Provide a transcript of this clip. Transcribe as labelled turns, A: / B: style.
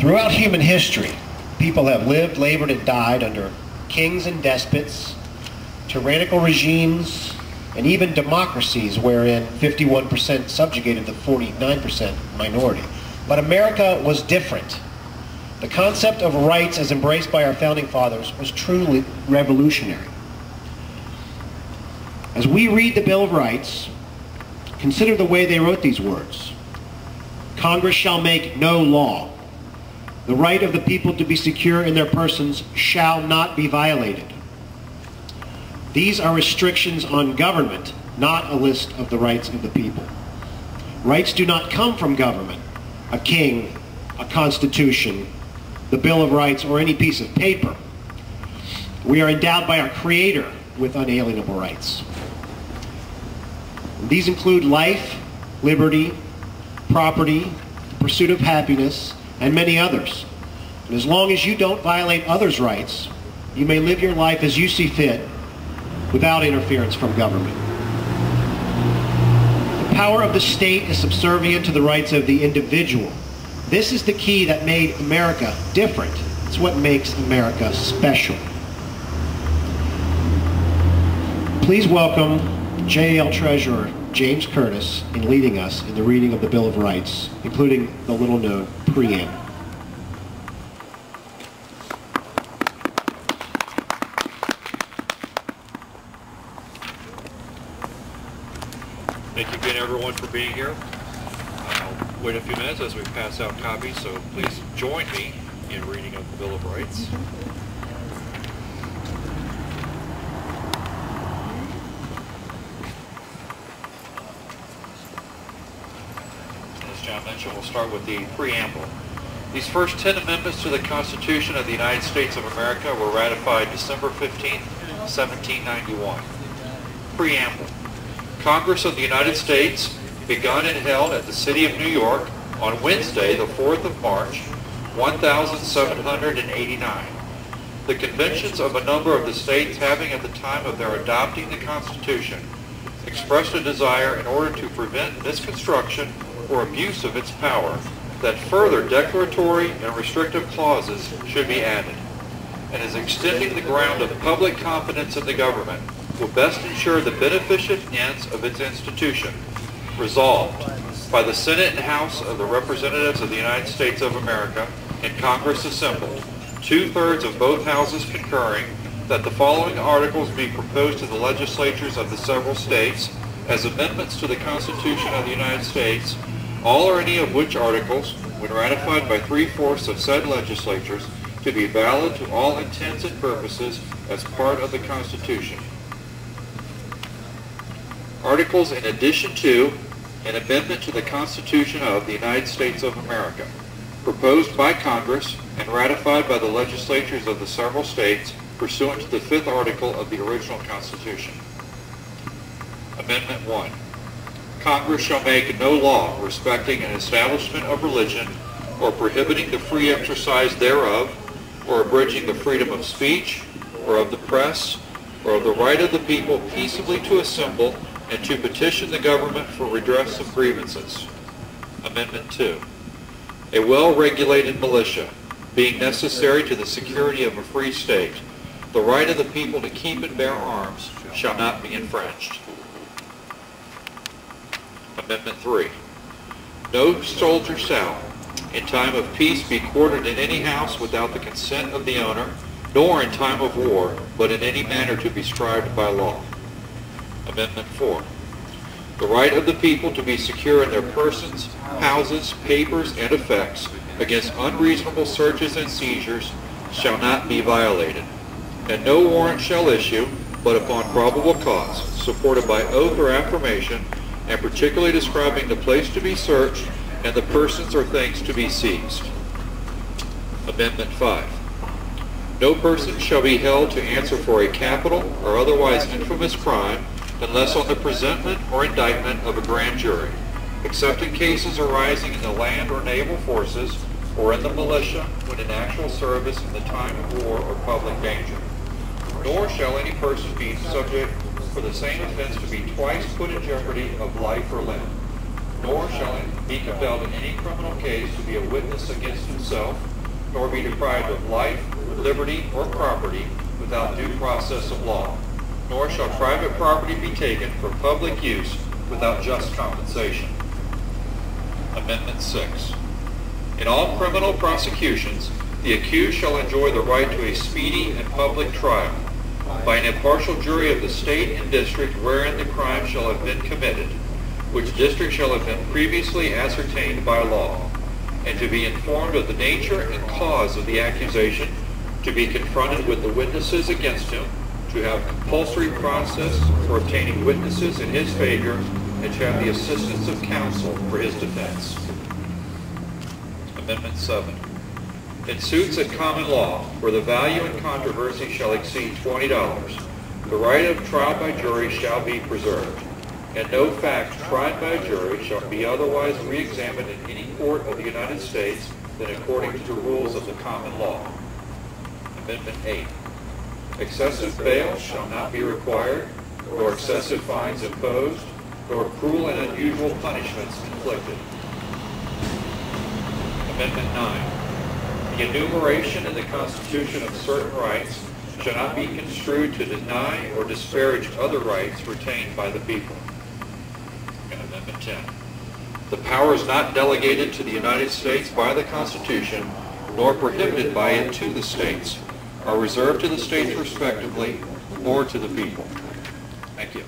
A: Throughout human history, people have lived, labored, and died under kings and despots, tyrannical regimes, and even democracies wherein 51% subjugated the 49% minority. But America was different. The concept of rights as embraced by our founding fathers was truly revolutionary. As we read the Bill of Rights, consider the way they wrote these words. Congress shall make no law. The right of the people to be secure in their persons shall not be violated. These are restrictions on government, not a list of the rights of the people. Rights do not come from government, a king, a constitution, the Bill of Rights, or any piece of paper. We are endowed by our Creator with unalienable rights. These include life, liberty, property, the pursuit of happiness, and many others. And as long as you don't violate others' rights, you may live your life as you see fit without interference from government. The power of the state is subservient to the rights of the individual. This is the key that made America different. It's what makes America special. Please welcome JAL Treasurer James Curtis in leading us in the reading of the Bill of Rights, including the little-known preamble.
B: Thank you again, everyone, for being here. I'll wait a few minutes as we pass out copies, so please join me in reading of the Bill of Rights. As John mentioned, we'll start with the preamble. These first 10 amendments to the Constitution of the United States of America were ratified December 15, 1791. Preamble. Congress of the United States, begun and held at the city of New York on Wednesday, the 4th of March, 1789. The conventions of a number of the states having at the time of their adopting the Constitution expressed a desire in order to prevent misconstruction or abuse of its power that further declaratory and restrictive clauses should be added, and is extending the ground of public confidence in the government will best ensure the beneficent ends of its institution. Resolved by the Senate and House of the Representatives of the United States of America and Congress assembled, 2/3 of both houses concurring, that the following articles be proposed to the legislatures of the several states as amendments to the Constitution of the United States, all or any of which articles, when ratified by 3/4 of said legislatures, to be valid to all intents and purposes as part of the Constitution. Articles in addition to an amendment to the Constitution of the United States of America, proposed by Congress and ratified by the legislatures of the several states pursuant to the 5th article of the original Constitution. Amendment 1. Congress shall make no law respecting an establishment of religion or prohibiting the free exercise thereof, or abridging the freedom of speech or of the press or of the right of the people peaceably to assemble and to petition the government for redress of grievances. Amendment 2. A well-regulated militia, being necessary to the security of a free state, the right of the people to keep and bear arms shall not be infringed. Amendment 3. No soldier shall, in time of peace, be quartered in any house without the consent of the owner, nor in time of war, but in any manner to be prescribed by law. Amendment 4. The right of the people to be secure in their persons, houses, papers, and effects against unreasonable searches and seizures shall not be violated, and no warrant shall issue but upon probable cause, supported by oath or affirmation, and particularly describing the place to be searched and the persons or things to be seized. Amendment 5. No person shall be held to answer for a capital or otherwise infamous crime unless on the presentment or indictment of a grand jury, except in cases arising in the land or naval forces or in the militia when in actual service in the time of war or public danger. Nor shall any person be subject for the same offense to be twice put in jeopardy of life or limb. Nor shall he be compelled in any criminal case to be a witness against himself nor be deprived of life, liberty, or property without due process of law, nor shall private property be taken for public use without just compensation. Amendment 6. In all criminal prosecutions, the accused shall enjoy the right to a speedy and public trial by an impartial jury of the state and district wherein the crime shall have been committed, which district shall have been previously ascertained by law, and to be informed of the nature and cause of the accusation, to be confronted with the witnesses against him, to have compulsory process for obtaining witnesses in his favor, and to have the assistance of counsel for his defense. Amendment 7. In suits at common law, where the value in controversy shall exceed $20, the right of trial by jury shall be preserved, and no fact tried by a jury shall be otherwise re-examined in any court of the United States than according to the rules of the common law. Amendment 8. Excessive bail shall not be required, nor excessive fines imposed, nor cruel and unusual punishments inflicted. Amendment 9. The enumeration in the Constitution of certain rights shall not be construed to deny or disparage other rights retained by the people. And Amendment 10. The powers not delegated to the United States by the Constitution, nor prohibited by it to the states, are reserved to the states respectively, or to the people. Thank you.